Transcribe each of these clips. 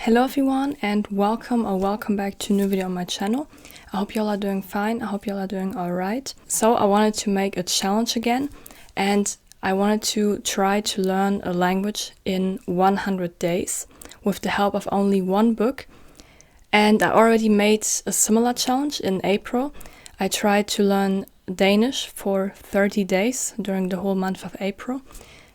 Hello everyone and welcome back to a new video on my channel. I hope y'all are doing fine. I hope y'all are doing alright. So I wanted to make a challenge again, and I wanted to try to learn a language in 100 days with the help of only one book. And I already made a similar challenge in April. I tried to learn Danish for 30 days during the whole month of April.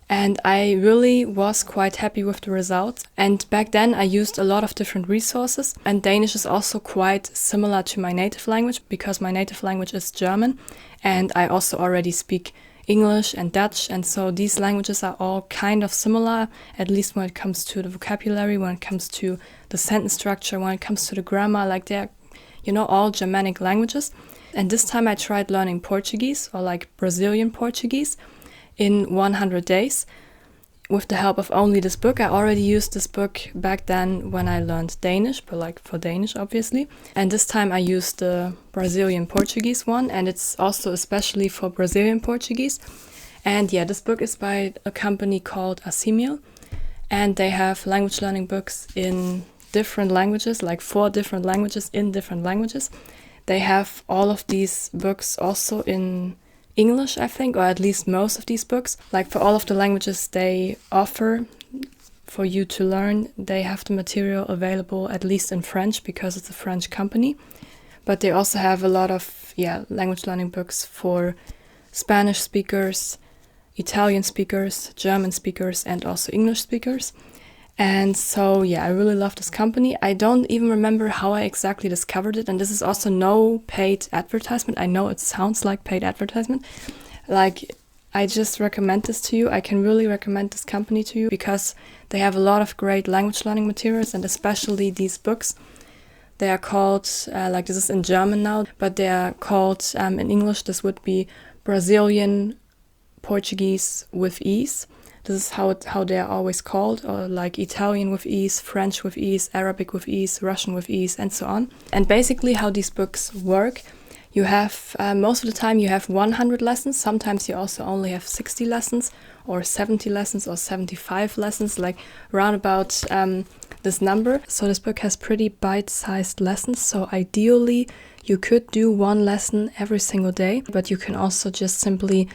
And I really was quite happy with the results. And back then I used a lot of different resources. And Danish is also quite similar to my native language because my native language is German. And I also already speak English and Dutch. And so these languages are all kind of similar, at least when it comes to the vocabulary, when it comes to the sentence structure, when it comes to the grammar, like they're, all Germanic languages. And this time I tried learning Portuguese, or like Brazilian Portuguese, in 100 days with the help of only this book. I already used this book back then when I learned Danish, but like for Danish obviously. And this time I used the Brazilian Portuguese one, and it's also especially for Brazilian Portuguese. And yeah, this book is by a company called ASSIMIL, and they have language learning books in different languages, like 4 different languages in different languages. They have all of these books also in English, I think, or at least most of these books. Like for all of the languages they offer for you to learn, they have the material available at least in French because it's a French company. But they also have a lot of language learning books for Spanish speakers, Italian speakers, German speakers, and also English speakers. And so, I really love this company. I don't even remember how I exactly discovered it. And this is also no paid advertisement. I know it sounds like paid advertisement. Like, I just recommend this to you. I can really recommend this company to you because they have a lot of great language learning materials, and especially these books. They are called, this is in German now, but they are called, in English, this would be Brazilian Portuguese with ease. This is how they are always called, or like Italian with ease, French with ease, Arabic with ease, Russian with ease, and so on. And basically how these books work, you have, most of the time you have 100 lessons. Sometimes you also only have 60 lessons or 70 lessons or 75 lessons, like round about this number. So this book has pretty bite-sized lessons. So ideally you could do one lesson every single day, but you can also just simply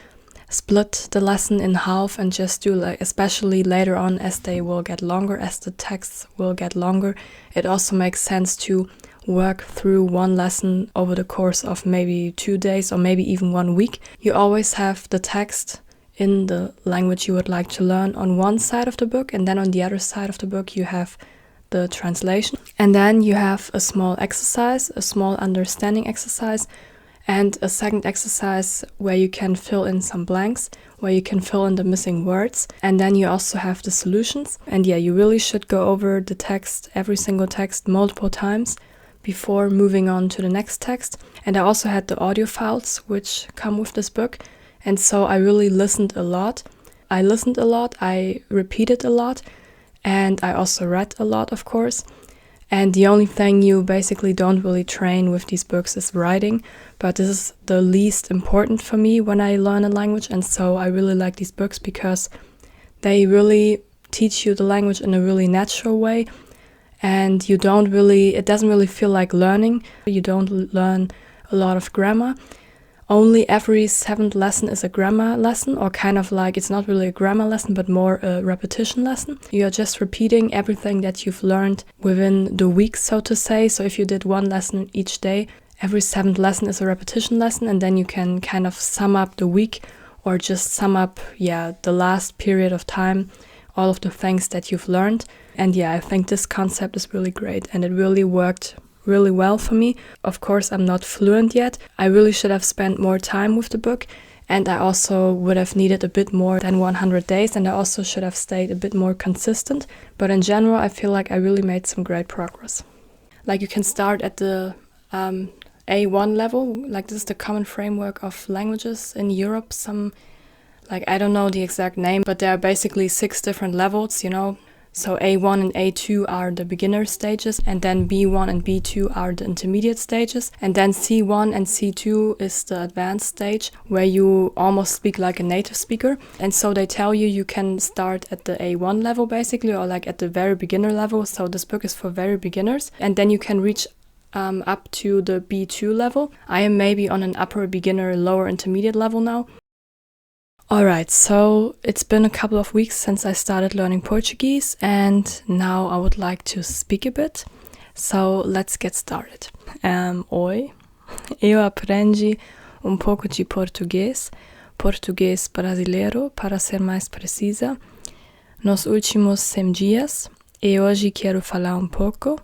split the lesson in half and just do, like, especially later on as they will get longer, as the texts will get longer, it also makes sense to work through one lesson over the course of maybe 2 days or maybe even 1 week. You always have the text in the language you would like to learn on one side of the book, and then on the other side of the book you have the translation. And then you have a small exercise, a small understanding exercise, and a second exercise where you can fill in some blanks, where you can fill in the missing words. And then you also have the solutions. And you really should go over the text, every single text, multiple times before moving on to the next text. And I also had the audio files which come with this book. And so I really listened a lot. I repeated a lot, and I also read a lot, of course. And the only thing you basically don't really train with these books is writing, but this is the least important for me when I learn a language. And so I really like these books because they really teach you the language in a really natural way, and it doesn't really feel like learning. You don't learn a lot of grammar. Only every 7th lesson is a grammar lesson, or kind of like, it's not really a grammar lesson, but more a repetition lesson. You are just repeating everything that you've learned within the week, so to say. So if you did one lesson each day, every 7th lesson is a repetition lesson, and then you can kind of sum up the week, or just sum up, the last period of time, all of the things that you've learned. And I think this concept is really great, and it really worked really well for me. Of course, I'm not fluent yet. I really should have spent more time with the book, and I also would have needed a bit more than 100 days, and I also should have stayed a bit more consistent. But in general, I feel like I really made some great progress. Like, you can start at the A1 level, like this is the common framework of languages in Europe. I don't know the exact name, but there are basically 6 different levels, So A1 and A2 are the beginner stages, and then B1 and B2 are the intermediate stages, and then C1 and C2 is the advanced stage where you almost speak like a native speaker. And so they tell you you can start at the A1 level basically, or like at the very beginner level. So this book is for very beginners, and then you can reach up to the B2 level. I am maybe on an upper beginner, lower intermediate level now. Alright, so it's been a couple of weeks since I started learning Portuguese, and now I would like to speak a bit. So let's get started. Oi, eu aprendi pouco de português brasileiro, para ser mais precisa, nos últimos 100 dias, e hoje quero falar pouco.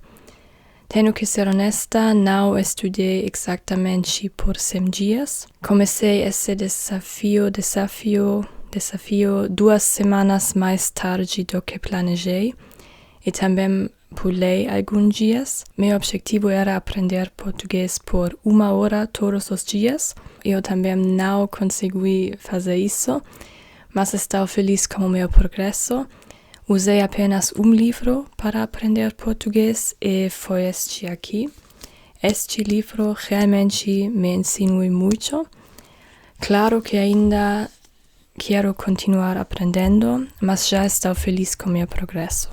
Tenho que ser honesta, não estudei exatamente por 100 dias. Comecei esse desafio 2 semanas mais tarde do que planejei e também pulei alguns dias. Meu objetivo era aprender português por 1 hora todos os dias. Eu também não consegui fazer isso, mas estou feliz com o meu progresso. Usei apenas livro para aprender português e foi este aqui. Este livro realmente me ensinou muito. Claro que ainda quero continuar aprendendo, mas já estou feliz com meu progresso.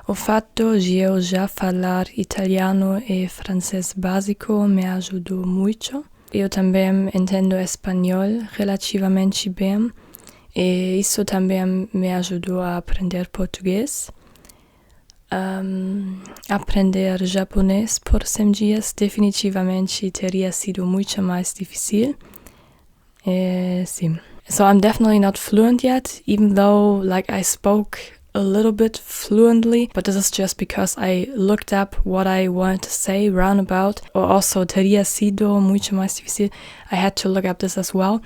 O fato de eu já falar italiano e francês básico me ajudou muito. Eu também entendo espanhol relativamente bem. E isso também me ajudou a aprender português. Aprender japonês por 100 dias definitivamente teria sido muito mais difícil. Sim. So I'm definitely not fluent yet, even though I spoke a little bit fluently, but this is just because I looked up what I wanted to say roundabout, or also teria sido muito mais difícil. I had to look up this as well.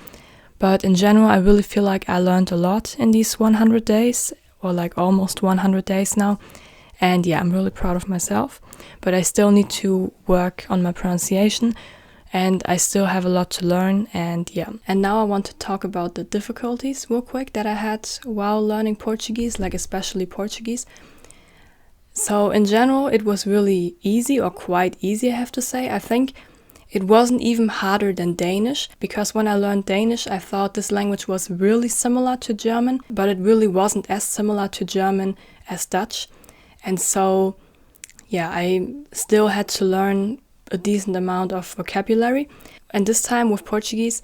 But in general, I really feel like I learned a lot in these 100 days, or almost 100 days now. And yeah, I'm really proud of myself. But I still need to work on my pronunciation, and I still have a lot to learn, and yeah. And now I want to talk about the difficulties real quick that I had while learning Portuguese, especially Portuguese. So in general, it was really easy, or quite easy, I have to say. I think it wasn't even harder than Danish, because when I learned Danish, I thought this language was really similar to German, but it really wasn't as similar to German as Dutch. And so, yeah, I still had to learn a decent amount of vocabulary. And this time with Portuguese,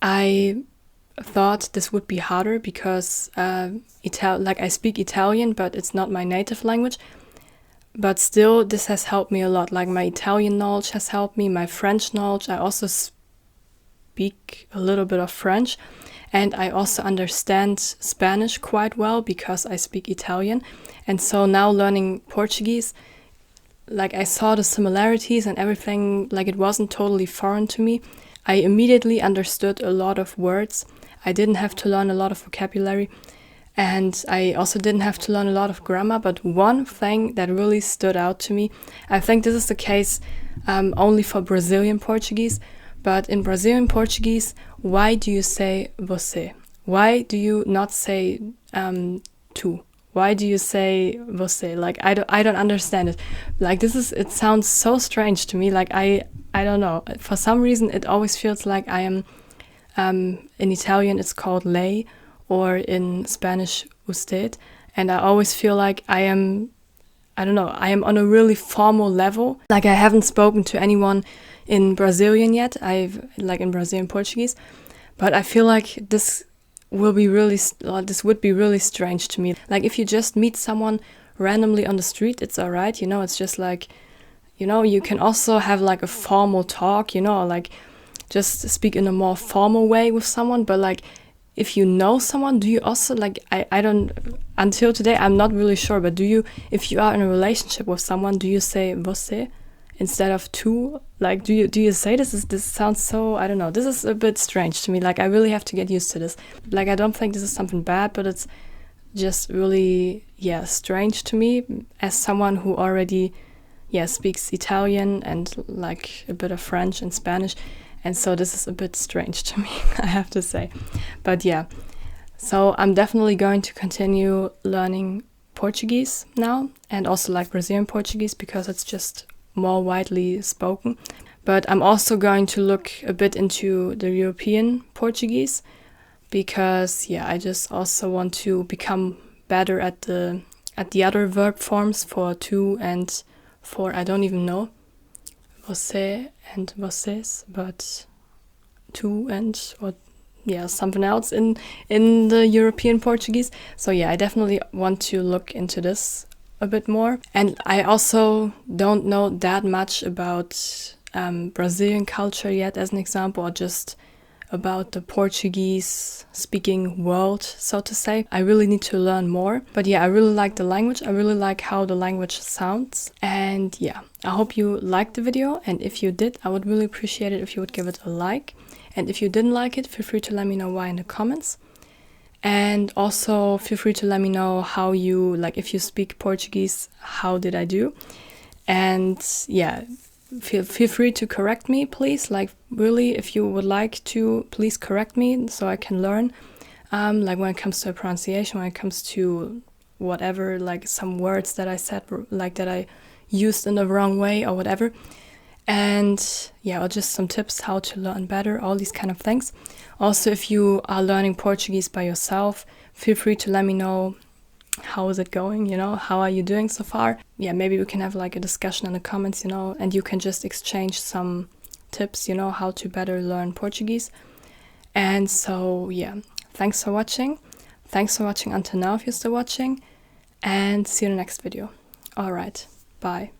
I thought this would be harder because I speak Italian, but it's not my native language. But still, this has helped me a lot. My Italian knowledge has helped me, my French knowledge. I also speak a little bit of French, and I also understand Spanish quite well because I speak Italian. And so now learning Portuguese, I saw the similarities and everything, it wasn't totally foreign to me. I immediately understood a lot of words. I didn't have to learn a lot of vocabulary. And I also didn't have to learn a lot of grammar, but one thing that really stood out to me, I think this is the case only for Brazilian Portuguese, but in Brazilian Portuguese, why do you say você? Why do you not say tu? Why do you say você? I don't understand it. It sounds so strange to me. I don't know. For some reason, it always feels like I am, in Italian, it's called lei, or in Spanish, usted. And I always feel like I am on a really formal level. I haven't spoken to anyone in Brazilian yet. In Brazilian Portuguese. But I feel like this would be really strange to me. If you just meet someone randomly on the street, it's alright, it's just you can also have a formal talk, just speak in a more formal way with someone, but if you know someone, do you also I don't, until today I'm not really sure, but if you are in a relationship with someone, do you say você instead of tu? Do you say this? This sounds so, I don't know, this is a bit strange to me. I really have to get used to this. I don't think this is something bad, but it's just really strange to me as someone who already speaks Italian and a bit of French and Spanish. And so this is a bit strange to me, I have to say. But yeah, so I'm definitely going to continue learning Portuguese now, and also like Brazilian Portuguese because it's just more widely spoken. But I'm also going to look a bit into the European Portuguese because I just also want to become better at the other verb forms for to and for, I don't even know, você and vocês, but to and or something else in the European Portuguese. So I definitely want to look into this a bit more. And I also don't know that much about Brazilian culture yet, as an example, or just about the Portuguese speaking world, so to say. I really need to learn more. But I really like the language. I really like how the language sounds. And I hope you liked the video. And if you did, I would really appreciate it if you would give it a like. And if you didn't like it, feel free to let me know why in the comments. And also feel free to let me know how you, like, if you speak Portuguese, how did I do? And feel free to correct me, please. Like, really, if you would like to, please correct me so I can learn. Like when it comes to pronunciation, when it comes to whatever, like some words that I said, like that I used in the wrong way or whatever. And or just some tips how to learn better, all these kind of things. Also, if you are learning Portuguese by yourself, feel free to let me know how is it going, how are you doing so far. Maybe we can have like a discussion in the comments, and you can just exchange some tips, how to better learn Portuguese. And so thanks for watching. Thanks for watching until now if you're still watching, and see you in the next video. All right, bye.